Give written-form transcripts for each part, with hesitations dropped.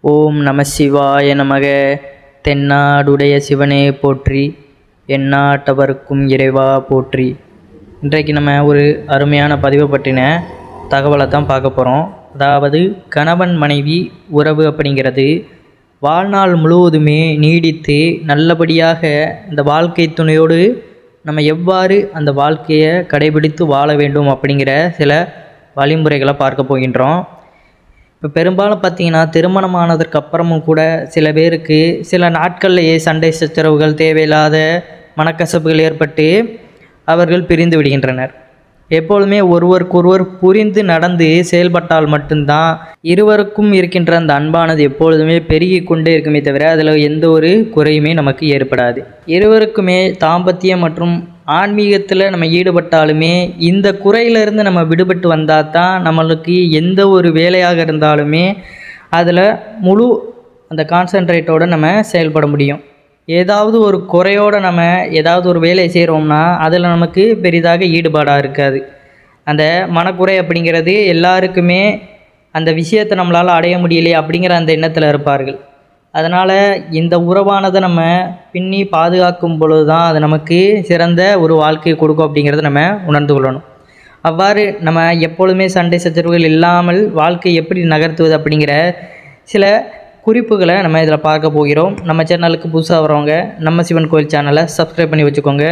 ஓம் நம சிவாய நமக. தென்னாடுடைய சிவனே போற்றி, எந்நாட்டவர்க்கும் இறைவா போற்றி. இன்றைக்கு நம்ம ஒரு அருமையான பதிவை பற்றின தகவலை தான் பார்க்க போகிறோம். அதாவது கணவன் மனைவி உறவு அப்படிங்கிறது வாழ்நாள் முழுவதுமே நீடித்து நல்லபடியாக இந்த வாழ்க்கை துணையோடு நம்ம எவ்வாறு அந்த வாழ்க்கையை கடைபிடித்து வாழ வேண்டும் அப்படிங்கிற சில வழிமுறைகளை பார்க்க போகின்றோம். இப்போ பெரும்பாலும் பார்த்திங்கன்னா திருமணமானதற்கு அப்புறமும் கூட சில பேருக்கு சில நாட்கள்லேயே சண்டை சச்சரவுகள், தேவையில்லாத மனக்கசப்புகள் ஏற்பட்டு அவர்கள் பிரிந்து விடுகின்றனர். எப்பொழுதுமே ஒருவருக்கொருவர் புரிந்து நடந்து செயல்பட்டால் மட்டும்தான் இருவருக்கும் இருக்கின்ற அந்த அன்பானது எப்பொழுதுமே பெருகி கொண்டே இருக்குமே தவிர அதில் எந்த ஒரு குறையுமே நமக்கு ஏற்படாது. இருவருக்குமே தாம்பத்தியம் மற்றும் ஆன்மீகத்தில் நம்ம ஈடுபட்டாலுமே இந்த குறையிலிருந்து நம்ம விடுபட்டு வந்தால் தான் நம்மளுக்கு எந்த ஒரு வேலையாக இருந்தாலுமே அதில் முழு அந்த கான்சன்ட்ரேட்டோடு நம்ம செயல்பட முடியும். ஏதாவது ஒரு குறையோடு நம்ம ஏதாவது ஒரு வேலையை செய்கிறோம்னா அதில் நமக்கு பெரிதாக ஈடுபாடாக இருக்காது. அந்த மனக்குறை அப்படிங்கிறது எல்லாருக்குமே அந்த விஷயத்தை நம்மளால் அடைய முடியலையே அப்படிங்கிற அந்த எண்ணத்தில் இருப்பார்கள். அதனால் இந்த உறவானதை நம்ம பின்னி பாதுகாக்கும் பொழுது தான் அது நமக்கு சிறந்த ஒரு வாழ்க்கையை கொடுக்கும் அப்படிங்கிறத நம்ம உணர்ந்து கொள்ளணும். அவ்வாறு நம்ம எப்பொழுதுமே சண்டை சச்சரவுகள் இல்லாமல் வாழ்க்கை எப்படி நகர்த்துவது அப்படிங்கிற சில குறிப்புகளை நம்ம இதில் பார்க்க போகிறோம். நம்ம சேனலுக்கு புதுசாக வரவங்க நம்ம சிவன் கோயில் சேனலை சப்ஸ்கிரைப் பண்ணி வச்சுக்கோங்க.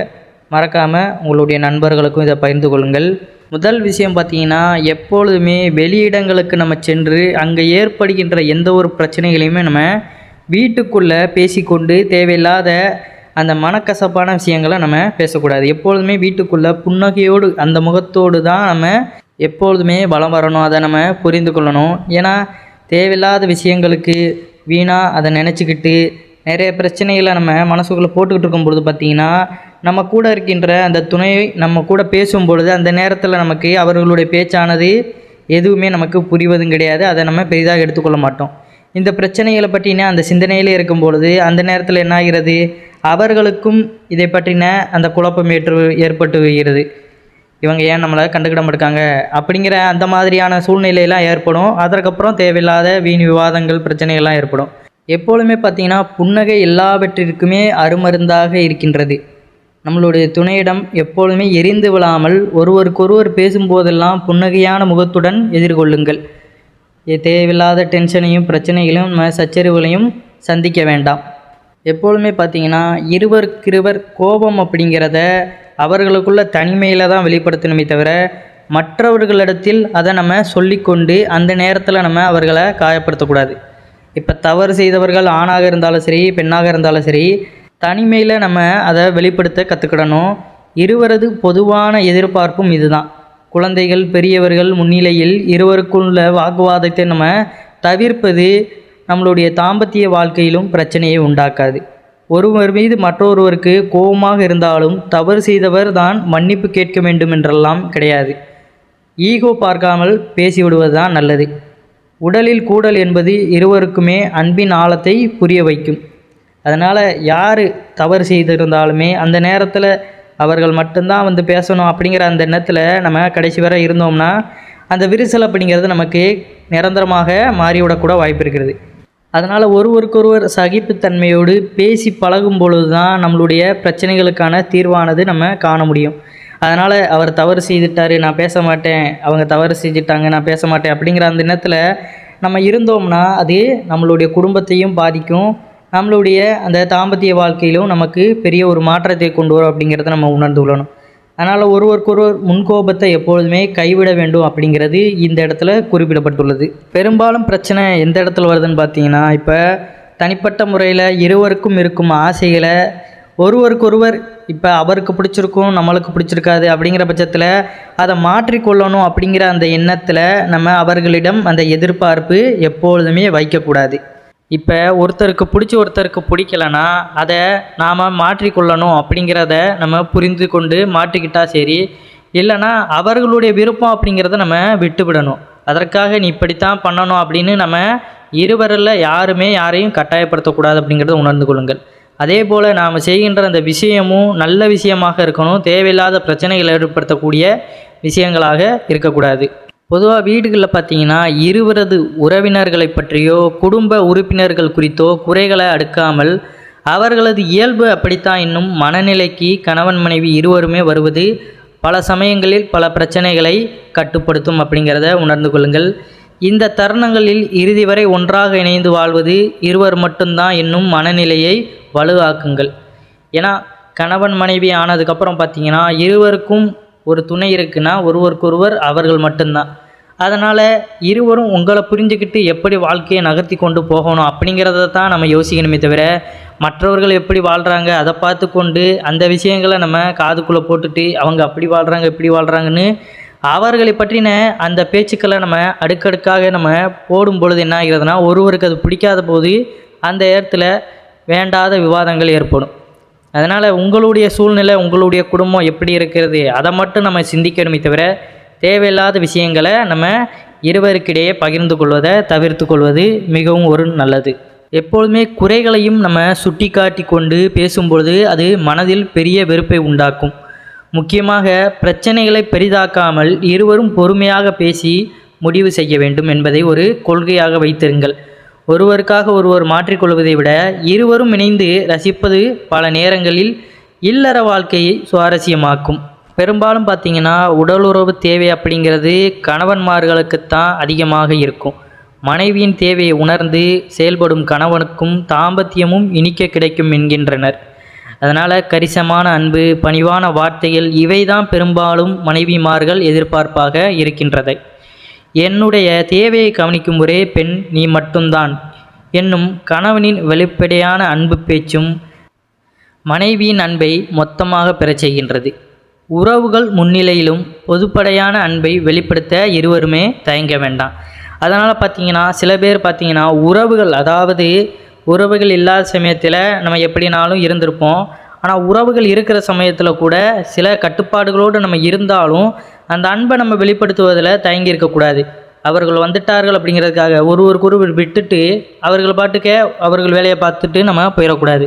மறக்காமல் உங்களுடைய நண்பர்களுக்கும் இதை பகிர்ந்து கொள்ளுங்கள். முதல் விஷயம் பார்த்திங்கன்னா, எப்பொழுதுமே வெளியிடங்களுக்கு நம்ம சென்று அங்கே ஏற்படுகின்ற எந்த ஒரு பிரச்சனைகளையுமே நம்ம வீட்டுக்குள்ளே பேசிக்கொண்டு தேவையில்லாத அந்த மனக்கசப்பான விஷயங்களை நம்ம பேசக்கூடாது. எப்பொழுதுமே வீட்டுக்குள்ளே புன்னகையோடு அந்த முகத்தோடு தான் நம்ம எப்பொழுதுமே வலம் வரணும். அதை நம்ம புரிந்து கொள்ளணும். ஏன்னா தேவையில்லாத விஷயங்களுக்கு வீணாக அதை நினச்சிக்கிட்டு நிறைய பிரச்சனைகளை நம்ம மனசுக்குள்ளே போட்டுக்கிட்டு இருக்கும்பொழுது பார்த்திங்கன்னா, நம்ம கூட இருக்கின்ற அந்த துணையை நம்ம கூட பேசும்பொழுது அந்த நேரத்தில் நமக்கு அவர்களுடைய பேச்சானது எதுவுமே நமக்கு புரிவதும் கிடையாது. அதை நம்ம பெரிதாக எடுத்துக்கொள்ள மாட்டோம். இந்த பிரச்சனைகளை பற்றின அந்த சிந்தனையிலே இருக்கும் பொழுது அந்த நேரத்தில் என்ன ஆகிறது, அவர்களுக்கும் இதை பற்றின அந்த குழப்பம் ஏற்பட்டு வருகிறது. இவங்க ஏன் நம்மளை கண்டுக்கிட மாட்டாங்க அப்படிங்கிற அந்த மாதிரியான சூழ்நிலையெல்லாம் ஏற்படும். அதற்கப்புறம் தேவையில்லாத வீண் விவாதங்கள், பிரச்சனைகள்லாம் ஏற்படும். எப்பொழுதுமே பார்த்திங்கன்னா, புன்னகை எல்லாவற்றிற்குமே அருமருந்தாக இருக்கின்றது. நம்மளுடைய துணையிடம் எப்பொழுதுமே எரிந்து விழாமல் ஒருவருக்கொருவர் பேசும்போதெல்லாம் புன்னகையான முகத்துடன் எதிர்கொள்ளுங்கள். தேவையில்லாத டென்ஷனையும் பிரச்சனைகளையும் சச்சரவுகளையும் சந்திக்க வேண்டாம். எப்பொழுதுமே பார்த்திங்கன்னா, இருவருக்கிருவர் கோபம் அப்படிங்கிறத அவர்களுக்குள்ள தனிமையில் தான் வெளிப்படுத்தணுமே தவிர மற்றவர்களிடத்தில் அதை நம்ம சொல்லிக்கொண்டு அந்த நேரத்தில் நம்ம அவர்களை காயப்படுத்தக்கூடாது. இப்போ தவறு செய்தவர்கள் ஆணாக இருந்தாலும் சரி, பெண்ணாக இருந்தாலும் சரி, தனிமையில் நம்ம அதை வெளிப்படுத்த கற்றுக்கிடணும். இருவரது பொதுவான எதிர்பார்ப்பும் இதுதான். குழந்தைகள், பெரியவர்கள் முன்னிலையில் இருவருக்குள்ள வாக்குவாதத்தை நம்ம தவிர்ப்பது நம்மளுடைய தாம்பத்திய வாழ்க்கையிலும் பிரச்சனையை உண்டாக்காது. ஒருவர் மீது மற்றொருவருக்கு கோபமாக இருந்தாலும் தவறு செய்தவர் தான் மன்னிப்பு கேட்க வேண்டும் என்றெல்லாம் கிடையாது. ஈகோ பார்க்காமல் பேசிவிடுவது தான் நல்லது. உடலில் கூடல் என்பது இருவருக்குமே அன்பின் ஆழத்தை புரிய வைக்கும். அதனால் யார் தவறு செய்திருந்தாலுமே அந்த நேரத்தில் அவர்கள் மட்டும்தான் பேசணும் அப்படிங்கிற அந்த எண்ணத்தில் நம்ம கடைசி வரை இருந்தோம்னா அந்த விரிசல் அப்படிங்கிறது நமக்கு நிரந்தரமாக மாறிவிடக்கூட வாய்ப்பு இருக்கிறது. அதனால் ஒருவருக்கொருவர் சகிப்புத்தன்மையோடு பேசி பழகும் பொழுது தான் நம்மளுடைய பிரச்சனைகளுக்கான தீர்வானது நம்ம காண முடியும். அதனால் அவர் தவறு செய்துட்டார், நான் பேச மாட்டேன், அவங்க தவறு செஞ்சுட்டாங்க, நான் பேச மாட்டேன் அப்படிங்கிற அந்த எண்ணத்தில் நம்ம இருந்தோம்னா அது நம்மளுடைய குடும்பத்தையும் பாதிக்கும். நம்மளுடைய அந்த தாம்பத்திய வாழ்க்கையிலும் நமக்கு பெரிய ஒரு மாற்றத்தை கொண்டு வரும் அப்படிங்கிறத நம்ம உணர்ந்து கொள்ளணும். அதனால் ஒருவருக்கொருவர் முன்கோபத்தை எப்பொழுதுமே கைவிட வேண்டும் அப்படிங்கிறது இந்த இடத்துல குறிப்பிடப்பட்டுள்ளது. பெரும்பாலும் பிரச்சனை எந்த இடத்துல வருதுன்னு பார்த்தீங்கன்னா, இப்போ தனிப்பட்ட முறையில் இருவருக்கும் இருக்கும் ஆசைகளை ஒருவருக்கொருவர் இப்போ அவருக்கு பிடிச்சிருக்கும், நம்மளுக்கு பிடிச்சிருக்காது அப்படிங்கிற பட்சத்தில் அதை மாற்றிக்கொள்ளணும் அப்படிங்கிற அந்த எண்ணத்தில் நம்ம அவர்களிடம் அந்த எதிர்பார்ப்பு எப்பொழுதுமே வைக்கக்கூடாது. இப்போ ஒருத்தருக்கு பிடிக்கலைன்னா அதை நாம் மாற்றிக்கொள்ளணும் அப்படிங்கிறத நம்ம புரிந்து கொண்டு மாற்றிக்கிட்டால் சரி. இல்லைன்னா அவர்களுடைய விருப்பம் அப்படிங்கிறத நம்ம விட்டுவிடணும். அதற்காக நீ இப்படித்தான் பண்ணணும் அப்படின்னு நம்ம இருவரில் யாருமே யாரையும் கட்டாயப்படுத்தக்கூடாது அப்படிங்கிறத உணர்ந்து கொள்ளுங்கள். அதே போல் நாம் செய்கின்ற அந்த விஷயமும் நல்ல விஷயமாக இருக்கணும். தேவையில்லாத பிரச்சனைகளை ஏற்படுத்தக்கூடிய விஷயங்களாக இருக்கக்கூடாது. பொதுவாக வீடுகளில் பார்த்தீங்கன்னா இருவரது உறவினர்களை பற்றியோ குடும்ப உறுப்பினர்கள் குறித்தோ குறைகளை அடுக்காமல் அவர்களது இயல்பு அப்படித்தான் என்னும் மனநிலைக்கு கணவன் மனைவி இருவருமே வருவது பல சமயங்களில் பல பிரச்சனைகளை கட்டுப்படுத்தும் அப்படிங்கிறத உணர்ந்து கொள்ளுங்கள். இந்த தருணங்களில் இறுதி வரை ஒன்றாக இணைந்து வாழ்வது இருவர் மட்டும்தான் என்னும் மனநிலையை வலுவாக்குங்கள். ஏன்னா கணவன் மனைவி ஆனதுக்கப்புறம் பார்த்தீங்கன்னா இருவருக்கும் ஒரு துணை இருக்குன்னா ஒருவருக்கொருவர் அவர்கள் மட்டும்தான். அதனால் இருவரும் உங்களை புரிஞ்சுக்கிட்டு எப்படி வாழ்க்கையை நகர்த்தி கொண்டு போகணும் அப்படிங்கிறத தான் நம்ம யோசிக்கணுமே தவிர மற்றவர்கள் எப்படி வாழ்கிறாங்க அதை பார்த்து கொண்டு அந்த விஷயங்களை நம்ம காதுக்குள்ளே போட்டுட்டு அவங்க அப்படி வாழ்கிறாங்க இப்படி வாழ்கிறாங்கன்னு அவர்களை பற்றின அந்த பேச்சுக்களை நம்ம அடுக்கடுக்காக நம்ம போடும் பொழுது என்ன ஆகிறதுனா ஒருவருக்கு அது பிடிக்காத போது அந்த இடத்துல வேண்டாத விவாதங்கள் ஏற்படும். அதனால் உங்களுடைய சூழ்நிலை உங்களுடைய குடும்பம் எப்படி இருக்கிறது அதை மட்டும் நம்ம சிந்திக்கணுமே தவிர தேவையில்லாத விஷயங்களை நம்ம இருவருக்கிடையே பகிர்ந்து கொள்வதை தவிர்த்து கொள்வது மிகவும் ஒரு நல்லது. எப்பொழுதுமே குறைகளையும் நம்ம சுட்டி காட்டி கொண்டு பேசும்பொழுது அது மனதில் பெரிய வெறுப்பை உண்டாக்கும். முக்கியமாக பிரச்சனைகளை பெரிதாக்காமல் இருவரும் பொறுமையாக பேசி முடிவு செய்ய வேண்டும் என்பதை ஒரு கொள்கையாக வைத்திருங்கள். ஒருவருக்காக ஒருவர் மாற்றிக்கொள்வதை விட இருவரும் இணைந்து ரசிப்பது பல நேரங்களில் இல்லற வாழ்க்கையை சுவாரஸ்யமாக்கும். பெரும்பாலும் பார்த்திங்கன்னா உடலுறவு தேவை அப்படிங்கிறது கணவன்மார்களுக்குத்தான் அதிகமாக இருக்கும். மனைவியின் தேவையை உணர்ந்து செயல்படும் கணவனுக்கும் தாம்பத்தியமும் இனிக்க கிடைக்கும் என்கின்றனர். அதனால் கரிசமான அன்பு பணிவான வார்த்தைகள் இவைதான் பெரும்பாலும் மனைவிமார்கள் எதிர்பார்ப்பாக இருக்கின்றது. என்னுடைய தேவையை கவனிக்கும் ஒரே பெண் நீ மட்டும்தான் என்னும் கணவனின் வெளிப்படையான அன்பு பேச்சும் மனைவியின் அன்பை மொத்தமாக பெறச் செய்கின்றது. உறவுகள் முன்னிலையிலும் பொதுப்படையான அன்பை வெளிப்படுத்த இருவருமே தயங்க வேண்டாம். அதனால் பார்த்திங்கன்னா சில பேர் பார்த்திங்கன்னா உறவுகள் அதாவது உறவுகள் இல்லாத சமயத்தில் நம்ம எப்படினாலும் இருந்திருப்போம். ஆனால் உறவுகள் இருக்கிற சமயத்தில் கூட சில கட்டுப்பாடுகளோடு நம்ம இருந்தாலும் அந்த அன்பை நம்ம வெளிப்படுத்துவதில் தயங்கி இருக்கக்கூடாது. அவர்கள் வந்துட்டார்கள் அப்படிங்கிறதுக்காக ஒருவருக்கொருவர் விட்டுட்டு அவர்கள் பாட்டுக்கே அவர்கள் வேலையை பார்த்துட்டு நம்ம போயிடக்கூடாது.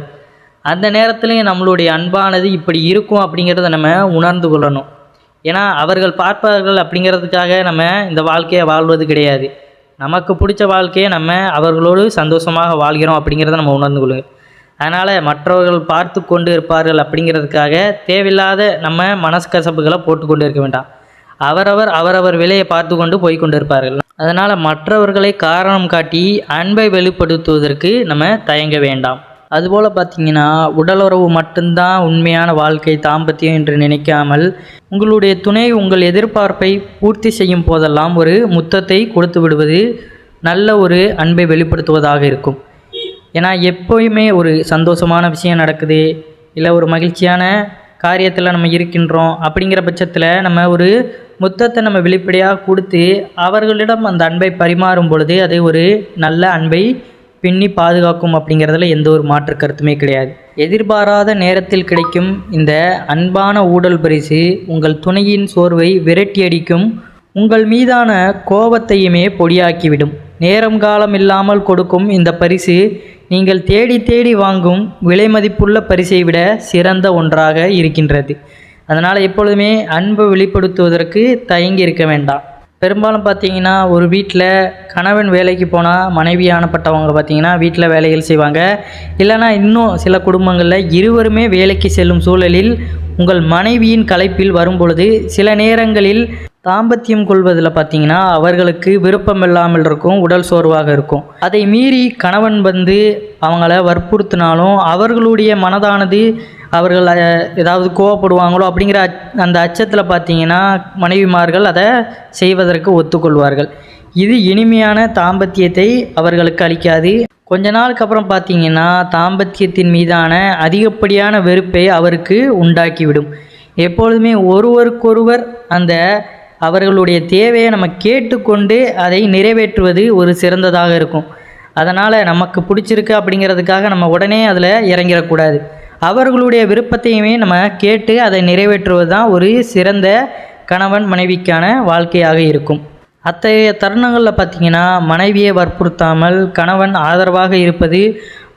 அந்த நேரத்துலையும் நம்மளுடைய அன்பானது இப்படி இருக்கும் அப்படிங்கிறத நம்ம உணர்ந்து கொள்ளணும். ஏன்னா அவர்கள் பார்ப்பார்கள் அப்படிங்கிறதுக்காக நம்ம இந்த வாழ்க்கையை வாழ்வது கிடையாது. நமக்கு பிடிச்ச வாழ்க்கையை நம்ம அவர்களோடு சந்தோஷமாக வாழ்கிறோம் அப்படிங்கிறத நம்ம உணர்ந்து கொள்ளுங்கள். அதனால் மற்றவர்கள் பார்த்து கொண்டு இருப்பார்கள் அப்படிங்கிறதுக்காக தேவையில்லாத நம்ம மனக்கசப்புகளை போட்டு கொண்டு இருக்க வேண்டாம். அவரவர் வேலையை பார்த்து கொண்டு போய் கொண்டு இருப்பார்கள். அதனால் மற்றவர்களை காரணம் காட்டி அன்பை வெளிப்படுத்துவதற்கு நம்ம தயங்க வேண்டாம். அதுபோல் பார்த்திங்கன்னா உடலுறவு மட்டும்தான் உண்மையான வாழ்க்கை தாம்பத்தியம் என்று நினைக்காமல் உங்களுடைய துணை உங்கள் எதிர்பார்ப்பை பூர்த்தி செய்யும் போதெல்லாம் ஒரு முத்தத்தை கொடுத்து விடுவது நல்ல ஒரு அன்பை வெளிப்படுத்துவதாக இருக்கும். ஏன்னா எப்போயுமே ஒரு சந்தோஷமான விஷயம் நடக்குது இல்லை ஒரு மகிழ்ச்சியான காரியத்தில் நம்ம இருக்கின்றோம் அப்படிங்கிற பட்சத்தில் நம்ம ஒரு முத்தத்தை நம்ம வெளிப்படையாக கொடுத்து அவர்களிடம் அந்த அன்பை பரிமாறும் பொழுது அது ஒரு நல்ல அன்பை பின்னி பாதுகாக்கும் அப்படிங்கிறதுல எந்த ஒரு மாற்று கருத்துமே கிடையாது. எதிர்பாராத நேரத்தில் கிடைக்கும் இந்த அன்பான ஊடல் பரிசு உங்கள் துணையின் சோர்வை விரட்டி அடிக்கும், உங்கள் மீதான கோபத்தையுமே பொடியாக்கிவிடும். நேரம் காலம் இல்லாமல் கொடுக்கும் இந்த பரிசு நீங்கள் தேடி தேடி வாங்கும் விலை மதிப்புள்ள பரிசை விட சிறந்த ஒன்றாக இருக்கின்றது. அதனால் எப்பொழுதுமே அன்பை வெளிப்படுத்துவதற்கு தயங்கி இருக்க வேண்டாம். பெரும்பாலும் பார்த்திங்கன்னா ஒரு வீட்டில் கணவன் வேலைக்கு போனால் மனைவியானப்பட்டவங்க பார்த்திங்கன்னா வீட்டில் வேலைகள் செய்வாங்க. இல்லைனா இன்னும் சில குடும்பங்களில் இருவருமே வேலைக்கு செல்லும் சூழலில் உங்கள் மனைவியின் களைப்பில் வரும்பொழுது சில நேரங்களில் தாம்பத்தியம் கொள்வதில் பார்த்திங்கன்னா அவர்களுக்கு விருப்பம் இல்லாமல் இருக்கும், உடல் சோர்வாக இருக்கும். அதை மீறி கணவன் வந்து அவங்கள வற்புறுத்தினாலும் அவர்களுடைய மனதானது அவர்கள் ஏதாவது கோவப்படுவாங்களோ அப்படிங்கிற அந்த அச்சத்தில் பார்த்திங்கன்னா மனைவிமார்கள் அதை செய்வதற்கு ஒத்துக்கொள்வார்கள். இது இனிமையான தாம்பத்தியத்தை அவர்களுக்கு அளிக்காது. கொஞ்ச நாளுக்கு அப்புறம் பார்த்திங்கன்னா தாம்பத்தியத்தின் மீதான அதிகப்படியான வெறுப்பை அவருக்கு உண்டாக்கிவிடும். எப்பொழுதுமே ஒருவருக்கொருவர் அந்த அவர்களுடைய தேவையை நம்ம கேட்டுக்கொண்டு அதை நிறைவேற்றுவது ஒரு சிறந்ததாக இருக்கும். அதனால் நமக்கு பிடிச்சிருக்கு அப்படிங்கிறதுக்காக நம்ம உடனே அதில் இறங்கிடக்கூடாது. அவர்களுடைய விருப்பத்தையுமே நம்ம கேட்டு அதை நிறைவேற்றுவது தான் ஒரு சிறந்த கணவன் மனைவிக்கான வாழ்க்கையாக இருக்கும். அத்தகைய தருணங்களில் பார்த்திங்கன்னா மனைவியை வற்புறுத்தாமல் கணவன் ஆதரவாக இருப்பது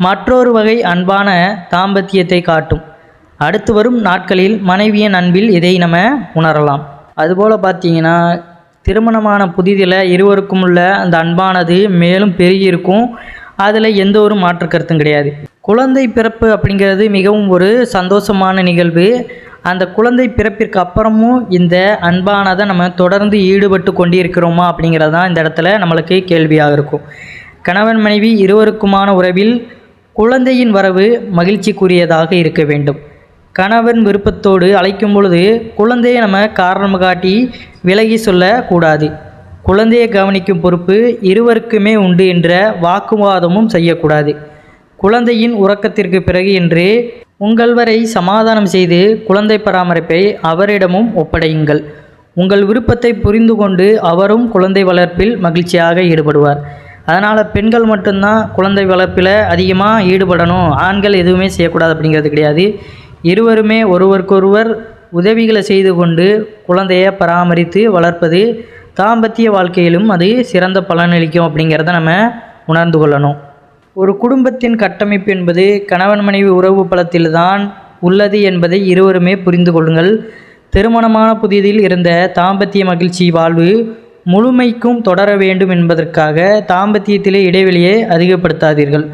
மற்றொரு வகை அன்பான தாம்பத்தியத்தை காட்டும். அடுத்து வரும் நாட்களில் மனைவியின் அன்பில் இதை நம்ம உணரலாம். அதுபோல் பார்த்திங்கன்னா திருமணமான புதிதில் இருவருக்கும் உள்ள அந்த அன்பானது மேலும் பெருகி இருக்கும். அதில் எந்த ஒரு மாற்று கருத்தும் கிடையாது. குழந்தை பிறப்பு அப்படிங்கிறது மிகவும் ஒரு சந்தோஷமான நிகழ்வு. அந்த குழந்தை பிறப்பிற்கு அப்புறமும் இந்த அன்பானதை நம்ம தொடர்ந்து ஈடுபட்டு கொண்டிருக்கிறோமா அப்படிங்கிறது தான் இந்த இடத்துல நம்மளுக்கு கேள்வியாக இருக்கும். கணவன் மனைவி இருவருக்குமான உறவில் குழந்தையின் வரவு மகிழ்ச்சிக்குரியதாக இருக்க வேண்டும். கணவன் விருப்பத்தோடு அழைக்கும் பொழுது குழந்தையை நம்ம காரணம் காட்டி விலகி சொல்லக்கூடாது. குழந்தையை கவனிக்கும் பொறுப்பு இருவருக்குமே உண்டு என்ற வாக்குவாதமும் செய்யக்கூடாது. குழந்தையின் உறக்கத்திற்கு பிறகு என்று உங்கள் வரை சமாதானம் செய்து குழந்தை பராமரிப்பை அவரிடமும் ஒப்படையுங்கள். உங்கள் விருப்பத்தை புரிந்து கொண்டு அவரும் குழந்தை வளர்ப்பில் மகிழ்ச்சியாக ஈடுபடுவார். அதனால் பெண்கள் மட்டும்தான் குழந்தை வளர்ப்பில் அதிகமாக ஈடுபடணும், ஆண்கள் எதுவுமே செய்யக்கூடாது அப்படிங்கிறது கிடையாது. இருவருமே ஒருவருக்கொருவர் உதவிகளை செய்து கொண்டு குழந்தையை பராமரித்து வளர்ப்பது தாம்பத்திய வாழ்க்கையிலும் அது சிறந்த பலனளிக்கும் அப்படிங்கிறத நம்ம உணர்ந்து கொள்ளணும். ஒரு குடும்பத்தின் கட்டமைப்பு என்பது கணவன் மனைவி உறவு பலத்தில்தான் உள்ளது என்பதை இருவருமே புரிந்து கொள்ளுங்கள். திருமணமான புதிதில் இருந்த தாம்பத்திய மகிழ்ச்சி வாழ்வு முழுமைக்கும் தொடர வேண்டும் என்பதற்காக தாம்பத்தியத்திலே இடைவெளியை அதிகப்படுத்தாதீர்கள்.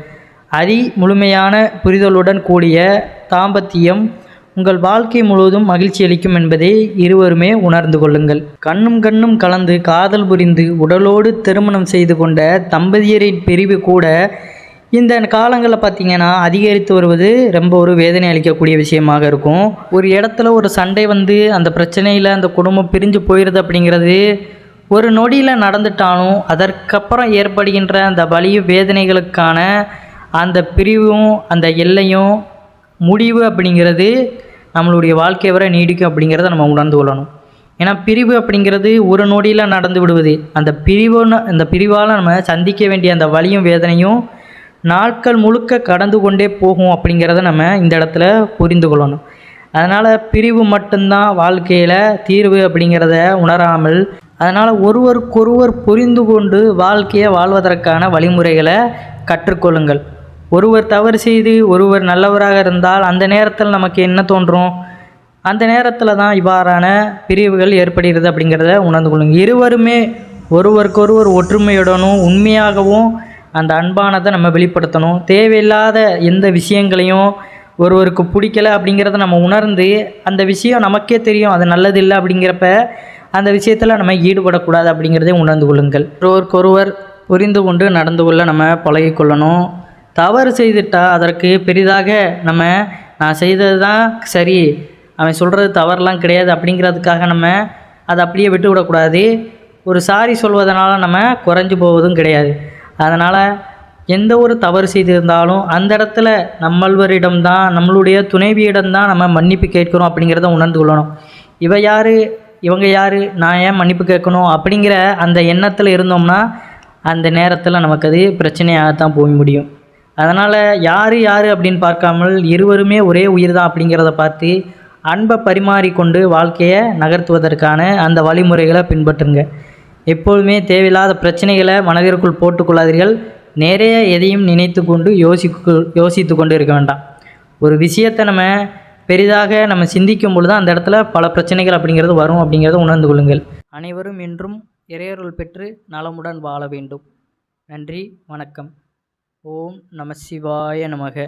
முழுமையான புரிதலுடன் கூடிய தாம்பத்தியம் உங்கள் வாழ்க்கை முழுவதும் மகிழ்ச்சி அளிக்கும் என்பதை இருவருமே உணர்ந்து கொள்ளுங்கள். கண்ணும் கலந்து காதல் புரிந்து உடலோடு திருமணம் செய்து கொண்ட தம்பதியரின் பிரிவு கூட இந்த காலங்களில் பார்த்திங்கன்னா அதிகரித்து வருவது ரொம்ப ஒரு வேதனை அளிக்கக்கூடிய விஷயமாக இருக்கும். ஒரு இடத்துல ஒரு சண்டை வந்து அந்த பிரச்சனையில் அந்த குடும்பம் பிரிஞ்சு போயிடுது அப்படிங்கிறது ஒரு நொடியில் நடந்துட்டாலும் அதற்கப்புறம் ஏற்படுகின்ற அந்த வலியும் வேதனைகளுக்கான அந்த பிரிவும் அந்த எல்லையும் முடிவு அப்படிங்கிறது நம்மளுடைய வாழ்க்கை வரை நீடிக்கும் அப்படிங்கிறத நம்ம உணர்ந்து கொள்ளணும். ஏன்னா பிரிவு அப்படிங்கிறது ஒரு நொடியில் நடந்து விடுவது. அந்த பிரிவால் நம்ம சந்திக்க வேண்டிய அந்த வலியும் வேதனையும் நாட்கள் முழுக்க கடந்து கொண்டே போகும் அப்படிங்கிறத நம்ம இந்த இடத்துல புரிந்து கொள்ளணும். அதனால் பிரிவு மட்டும்தான் வாழ்க்கையில் தீர்வு அப்படிங்கிறத உணராமல், அதனால் ஒருவருக்கொருவர் புரிந்து கொண்டு வாழ்க்கையை வாழ்வதற்கான வழிமுறைகளை கற்றுக்கொள்ளுங்கள். ஒருவர் தவறு செய்து ஒருவர் நல்லவராக இருந்தால் அந்த நேரத்தில் நமக்கு என்ன தோன்றும்? அந்த நேரத்தில் தான் இவ்வாறான பிரிவுகள் ஏற்படுகிறது அப்படிங்கிறத உணர்ந்து கொள்ளுங்கள். இருவருமே ஒருவருக்கொருவர் ஒற்றுமையுடனும் உண்மையாகவும் அந்த அன்பானதை நம்ம வெளிப்படுத்தணும். தேவையில்லாத எந்த விஷயங்களையும் ஒருவருக்கு பிடிக்கலை அப்படிங்கிறத நம்ம உணர்ந்து அந்த விஷயம் நமக்கே தெரியும் அது நல்லதில்லை அப்படிங்கிறப்ப அந்த விஷயத்தில் நம்ம ஈடுபடக்கூடாது அப்படிங்கிறதையும் உணர்ந்து கொள்ளுங்கள். ஒருவருக்கொருவர் புரிந்து கொண்டு நடந்து கொள்ள நம்ம பழகிக்கொள்ளணும். தவறு செய்துட்டால் அதற்கு பெரிதாக நான் செய்தது தான் சரி, அவன் சொல்கிறது தவறுலாம் கிடையாது அப்படிங்கிறதுக்காக நம்ம அதை அப்படியே விட்டுவிடக்கூடாது. ஒரு சாரி சொல்வதனால நம்ம குறைஞ்சி போவதும் கிடையாது. அதனால் எந்த ஒரு தவறு செய்திருந்தாலும் அந்த இடத்துல நம்மள்வரிடம்தான், நம்மளுடைய துணைவியிடம்தான் நம்ம மன்னிப்பு கேட்கிறோம் அப்படிங்கிறத உணர்ந்து கொள்ளணும். இவங்க யார், நான் ஏன் மன்னிப்பு கேட்கணும் அப்படிங்கிற அந்த எண்ணத்தில் இருந்தோம்னா அந்த நேரத்தில் நமக்கு அது பிரச்சனையாகத்தான் போய் முடியும். அதனால் யார் அப்படின்னு பார்க்காமல் இருவருமே ஒரே உயிர் தான் அப்படிங்கிறத பார்த்து அன்பை பரிமாறிக்கொண்டு வாழ்க்கையை நகர்த்துவதற்கான அந்த வழிமுறைகளை பின்பற்றுங்க. எப்பொழுதுமே தேவையில்லாத பிரச்சனைகளை மனதிற்குள் போட்டுக்கொள்ளாதீர்கள். நிறைய எதையும் நினைத்து கொண்டு யோசித்து கொண்டு இருக்க வேண்டாம். ஒரு விஷயத்தை நம்ம பெரிதாக நம்ம சிந்திக்கும் பொழுது அந்த இடத்துல பல பிரச்சனைகள் அப்படிங்கிறது வரும் அப்படிங்கிறத உணர்ந்து கொள்ளுங்கள். அனைவரும் என்றும் இறையருள் பெற்று நலமுடன் வாழ வேண்டும். நன்றி, வணக்கம். ஓம் நம சிவாய நமக.